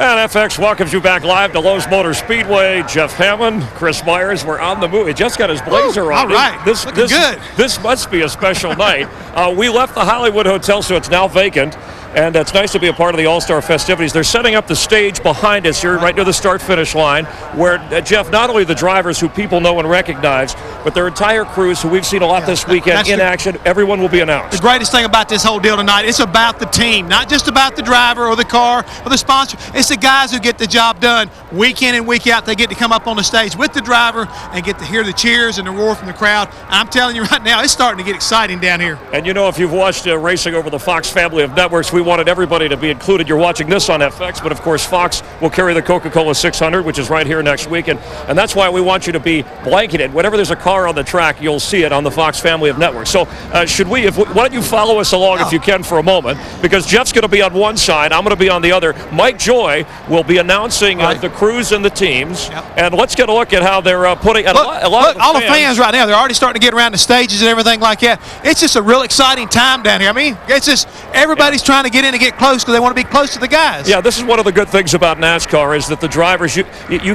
And FX welcomes you back live to Lowe's Motor Speedway. Jeff Hammond, Chris Myers, we're on the move. He just got his blazer on. All right, looking good. This must be a special night. We left the Hollywood Hotel, so it's now vacant. And it's nice to be a part of the All-Star festivities. They're setting up the stage behind us here, right near the start-finish line, where, Jeff, not only the drivers who people know and recognize, but their entire crews who we've seen a lot this weekend in action, everyone will be announced. The greatest thing about this whole deal tonight, it's about the team, not just about the driver or the car or the sponsor. It's the guys who get the job done week in and week out. They get to come up on the stage with the driver and get to hear the cheers and the roar from the crowd. And I'm telling you right now, it's starting to get exciting down here. And you know, if you've watched racing over the Fox family of networks, we wanted everybody to be included. You're watching this on FX, but of course Fox will carry the Coca-Cola 600, which is right here next week, and that's why we want you to be blanketed. Whenever there's a car on the track, you'll see it on the Fox family of networks. So why don't you follow us along if you can for a moment, because Jeff's going to be on one side, I'm going to be on the other. Mike Joy will be announcing the crews and the teams, and let's get a look at how they're putting. Look, all the fans right now, they're already starting to get around the stages and everything like that. It's just a real exciting time down here. I mean, it's just everybody's trying to get in and get close because they want to be close to the guys. Yeah, this is one of the good things about NASCAR is that the drivers, you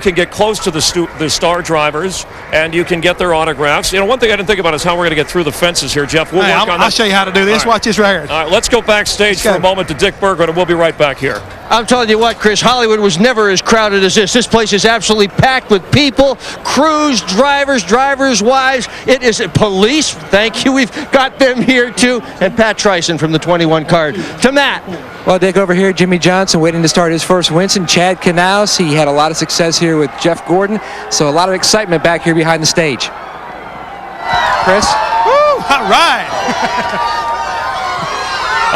can get close to the star drivers and you can get their autographs. You know, one thing I didn't think about is how we're going to get through the fences here, Jeff. We'll work on that. I'll show you how to do this. Watch this right here. All right, let's go backstage for a moment to Dick Bergman, and we'll be right back here. I'm telling you what, Chris, Hollywood was never as crowded as this. This place is absolutely packed with people, crews, drivers' wives. It is police. Thank you. We've got them here, too. And Pat Tryson from the 21 card. To Matt. Well, Dick, over here, Jimmy Johnson waiting to start his first Winston. Chad Knaus, he had a lot of success here with Jeff Gordon. So a lot of excitement back here behind the stage. Chris? Woo, all right.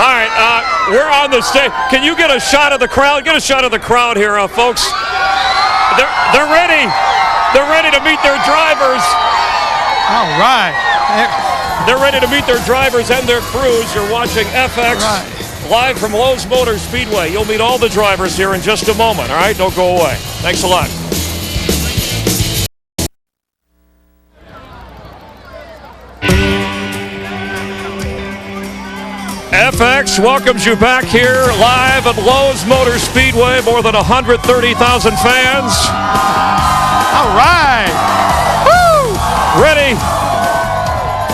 All right, we're on the stage. Can you get a shot of the crowd? Get a shot of the crowd here, folks. They're ready. They're ready to meet their drivers. All right. They're ready to meet their drivers and their crews. You're watching FX live from Lowe's Motor Speedway. You'll meet all the drivers here in just a moment. All right, don't go away. Thanks a lot. FX welcomes you back here live at Lowe's Motor Speedway. More than 130,000 fans. All right. Woo!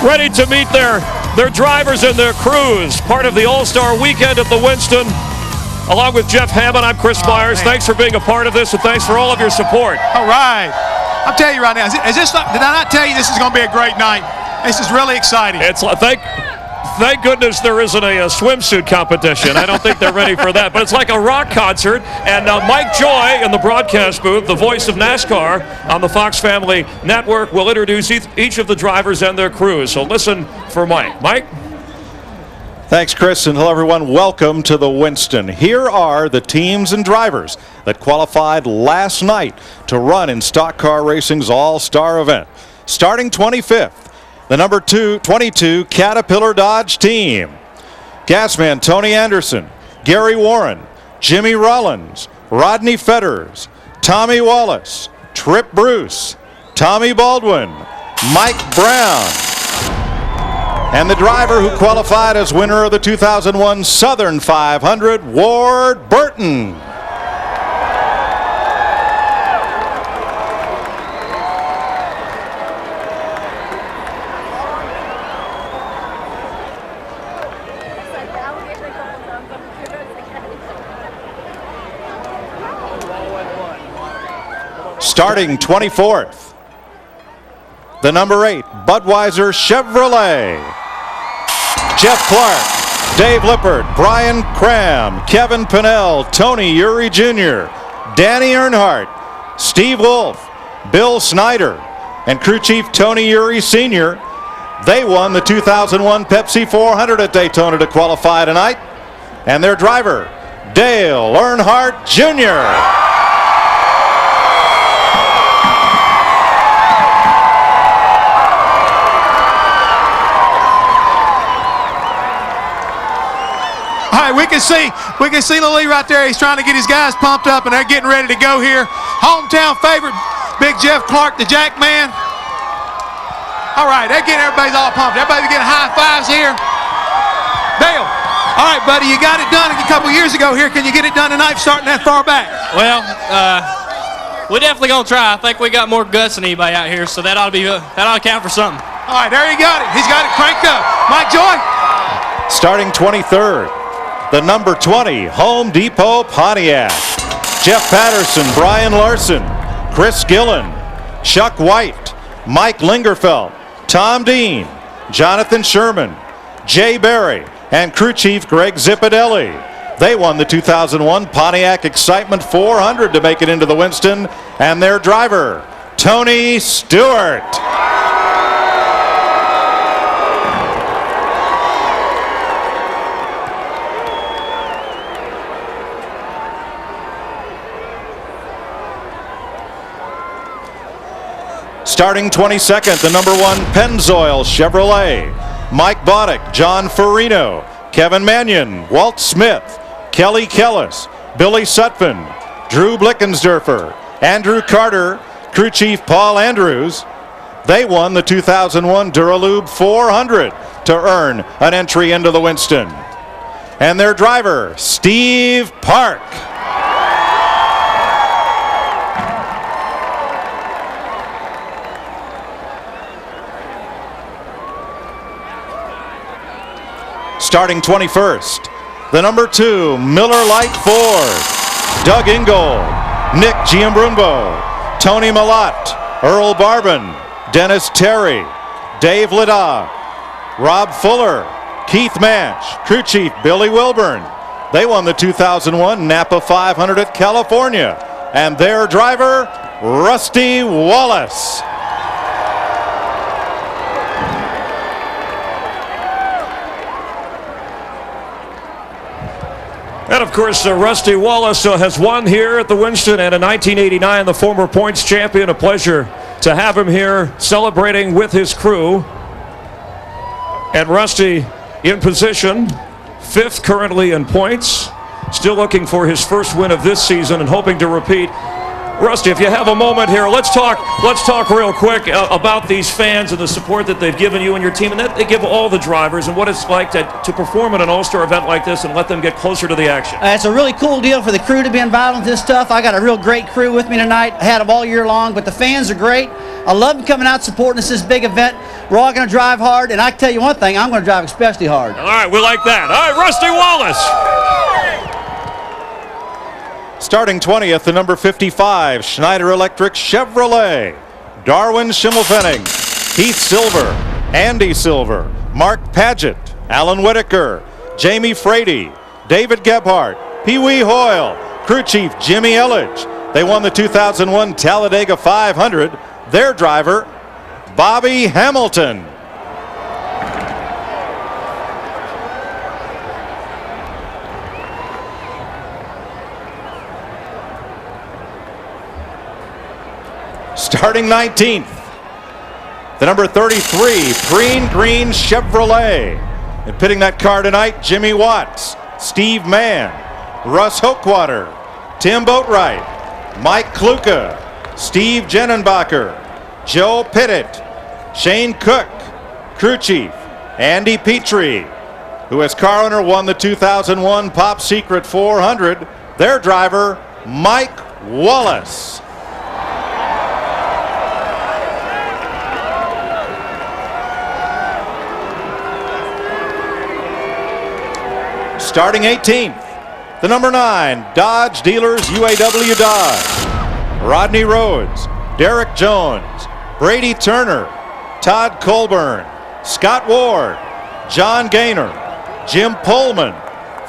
Ready to meet their drivers and their crews. Part of the All-Star Weekend at the Winston. Along with Jeff Hammond, I'm Chris Myers. Thanks for being a part of this, and thanks for all of your support. All right. I'm telling you right now, did I not tell you this is going to be a great night? This is really exciting. Thank goodness there isn't a swimsuit competition. I don't think they're ready for that. But it's like a rock concert. And Mike Joy in the broadcast booth, the voice of NASCAR on the Fox Family Network, will introduce each of the drivers and their crews. So listen for Mike. Mike? Thanks, Chris, and hello, everyone. Welcome to the Winston. Here are the teams and drivers that qualified last night to run in stock car racing's All-Star event. Starting 25th. The number 22 Caterpillar Dodge team. Gasman Tony Anderson, Gary Warren, Jimmy Rollins, Rodney Fetters, Tommy Wallace, Trip Bruce, Tommy Baldwin, Mike Brown, and the driver who qualified as winner of the 2001 Southern 500, Ward Burton. Starting 24th, the number 8 Budweiser Chevrolet. Jeff Clark, Dave Lippert, Brian Cram, Kevin Pinnell, Tony Uri Jr., Danny Earnhardt, Steve Wolf, Bill Snyder, and crew chief Tony Uri Sr. They won the 2001 Pepsi 400 at Daytona to qualify tonight. And their driver, Dale Earnhardt Jr. All right, we can see Lee right there. He's trying to get his guys pumped up, and they're getting ready to go here. Hometown favorite, Big Jeff Clark, the Jack Man. All right, they're getting everybody's all pumped. Everybody's getting high fives here. Dale, All right, buddy, you got it done a couple years ago here. Can you get it done tonight starting that far back? Well, we're definitely going to try. I think we got more guts than anybody out here, so that ought to count for something. All right, there you got it. He's got it cranked up. Mike Joy. Starting 23rd, the number 20 Home Depot Pontiac. Jeff Patterson, Brian Larson, Chris Gillen, Chuck White, Mike Lingerfeld, Tom Dean, Jonathan Sherman, Jay Berry, and crew chief Greg Zippadelli. They won the 2001 Pontiac Excitement 400 to make it into the Winston, and their driver, Tony Stewart. Starting 22nd, the number 1 Pennzoil Chevrolet. Mike Boddick, John Farino, Kevin Mannion, Walt Smith, Kelly Kellis, Billy Sutphin, Drew Blickensderfer, Andrew Carter, crew chief Paul Andrews. They won the 2001 Duralube 400 to earn an entry into the Winston. And their driver, Steve Park. Starting 21st, the number 2 Miller Lite Ford. Doug Ingold, Nick Giambrumbo, Tony Malott, Earl Barban, Dennis Terry, Dave Lidah, Rob Fuller, Keith Manch, crew chief Billy Wilburn. They won the 2001 Napa 500 at California. And their driver, Rusty Wallace. And of course, Rusty Wallace has won here at the Winston, and in 1989, the former points champion. A pleasure to have him here celebrating with his crew. And Rusty in position, 5th currently in points, still looking for his first win of this season and hoping to repeat. Rusty, if you have a moment here, let's talk real quick about these fans and the support that they've given you and your team, and that they give all the drivers, and what it's like to perform at an all-star event like this and let them get closer to the action. It's a really cool deal for the crew to be involved in this stuff. I got a real great crew with me tonight. I had them all year long, but the fans are great. I love them coming out supporting us this big event. We're all going to drive hard, and I can tell you one thing, I'm going to drive especially hard. All right, we like that. All right, Rusty Wallace. Starting 20th, the number 55 Schneider Electric Chevrolet. Darwin Schimmelfennig, Keith Silver, Andy Silver, Mark Paget, Alan Whitaker, Jamie Frady, David Gebhardt, Pee Wee Hoyle, crew chief Jimmy Elledge. They won the 2001 Talladega 500. Their driver, Bobby Hamilton. Starting 19th, the number 33 Preen Green Chevrolet. And pitting that car tonight, Jimmy Watts, Steve Mann, Russ Hochwater, Tim Boatwright, Mike Kluka, Steve Jennenbacher, Joe Pittet, Shane Cook, crew chief Andy Petrie, who as car owner won the 2001 Pop Secret 400. Their driver, Mike Wallace. Starting 18th, the number 9 Dodge Dealers UAW Dodge. Rodney Rhodes, Derek Jones, Brady Turner, Todd Colburn, Scott Ward, John Gaynor, Jim Pullman,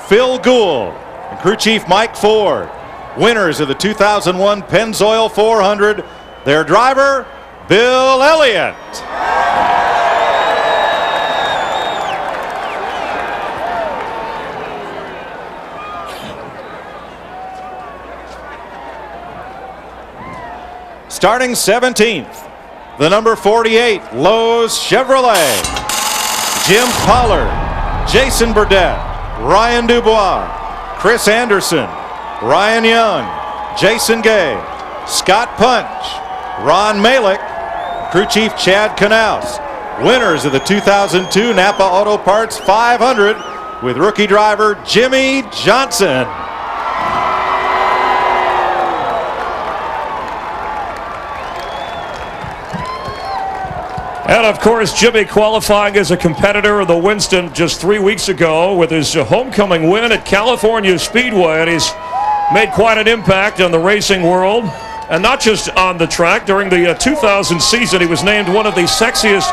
Phil Gould, and crew chief Mike Ford. Winners of the 2001 Pennzoil 400. Their driver, Bill Elliott. Starting 17th, the number 48 Lowe's Chevrolet. Jim Pollard, Jason Burdett, Ryan Dubois, Chris Anderson, Ryan Young, Jason Gay, Scott Punch, Ron Malik, crew chief Chad Knaus. Winners of the 2002 Napa Auto Parts 500. with rookie driver Jimmy Johnson. And of course, Jimmy qualifying as a competitor of the Winston just 3 weeks ago with his homecoming win at California Speedway. And he's made quite an impact on the racing world. And not just on the track. During the 2000 season, he was named one of the sexiest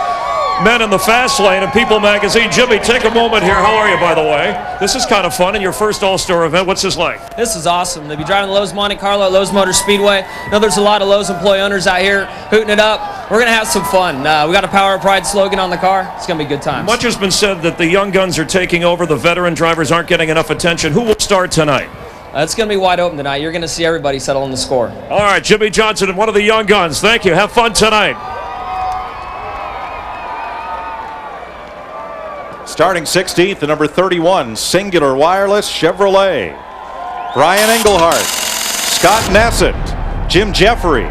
men in the fast lane in People magazine. Jimmy, take a moment here. How are you, by the way? This is kind of fun in your first All-Star event. What's this like? This is awesome. To be driving the Lowe's Monte Carlo at Lowe's Motor Speedway. I know there's a lot of Lowe's employee owners out here hooting it up. We're going to have some fun. We got a Power of Pride slogan on the car. It's going to be good times. Much has been said that the young guns are taking over. The veteran drivers aren't getting enough attention. Who will start tonight? It's going to be wide open tonight. You're going to see everybody settle on the score. All right, Jimmy Johnson and one of the young guns. Thank you. Have fun tonight. Starting 16th, the number 31, Singular Wireless Chevrolet. Brian Engelhart, Scott Nassett, Jim Jeffrey,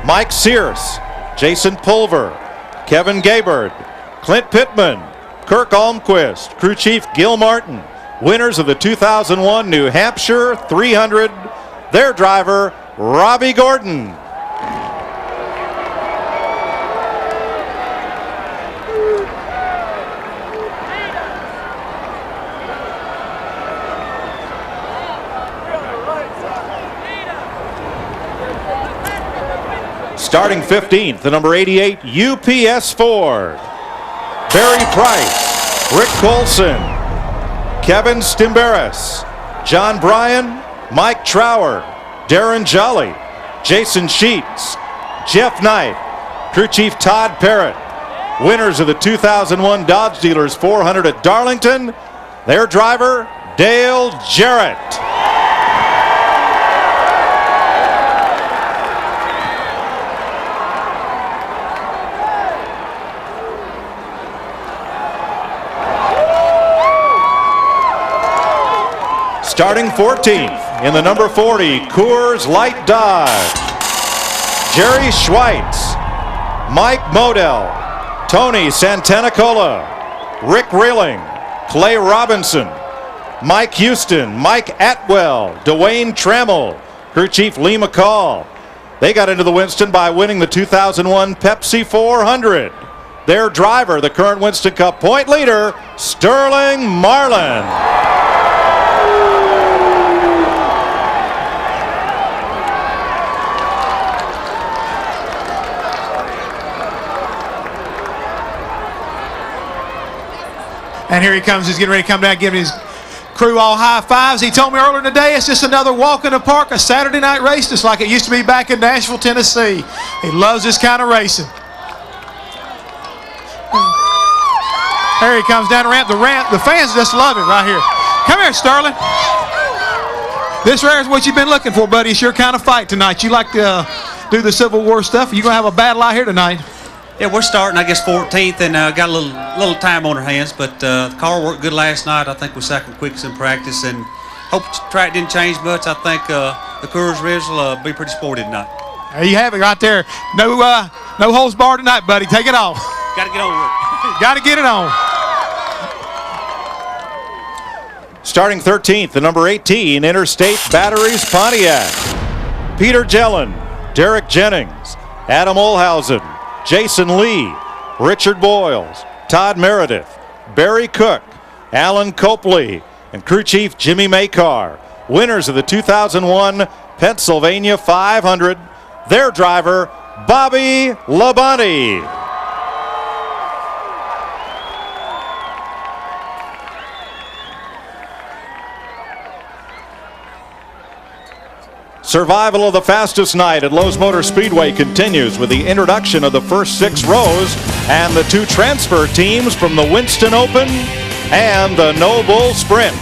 Mike Sears, Jason Pulver, Kevin Gaybird, Clint Pittman, Kirk Almquist, crew chief Gil Martin. Winners of the 2001 New Hampshire 300, their driver, Robbie Gordon. Starting 15th, the number 88 UPS Ford. Barry Price, Rick Colson, Kevin Stimberis, John Bryan, Mike Trower, Darren Jolly, Jason Sheets, Jeff Knight, crew chief Todd Parrott. Winners of the 2001 Dodge Dealers 400 at Darlington, their driver, Dale Jarrett. Starting 14th in the number 40 Coors Light Dodge, Jerry Schweitz, Mike Modell, Tony Santanicola, Rick Reeling, Clay Robinson, Mike Houston, Mike Atwell, Dwayne Trammell, crew chief Lee McCall. They got into the Winston by winning the 2001 Pepsi 400. Their driver, the current Winston Cup point leader, Sterling Marlin. And here he comes. He's getting ready to come down, giving his crew all high fives. He told me earlier today it's just another walk in the park, a Saturday night race, just like it used to be back in Nashville, Tennessee. He loves this kind of racing. There he comes down the ramp. The fans just love him right here. Come here, Sterling. This right is what you've been looking for, buddy. It's your kind of fight tonight. You like to do the Civil War stuff. You're going to have a battle out here tonight. Yeah, we're starting, I guess, 14th, and got a little time on our hands, but the car worked good last night. I think we're second quickest in practice, and hope the track didn't change much. I think the Coors Ridge will be pretty sporty tonight. There you have it right there. No holds barred tonight, buddy. Take it off. Got to get on with it. Got to get it on. Starting 13th, the number 18 Interstate Batteries Pontiac. Peter Jellin, Derek Jennings, Adam Olhausen, Jason Lee, Richard Boyles, Todd Meredith, Barry Cook, Alan Copley, and crew chief Jimmy Makar. Winners of the 2001 Pennsylvania 500, their driver, Bobby Labonte. Survival of the fastest night at Lowe's Motor Speedway continues with the introduction of the first 6 rows and the 2 transfer teams from the Winston Open and the No Bull Sprint.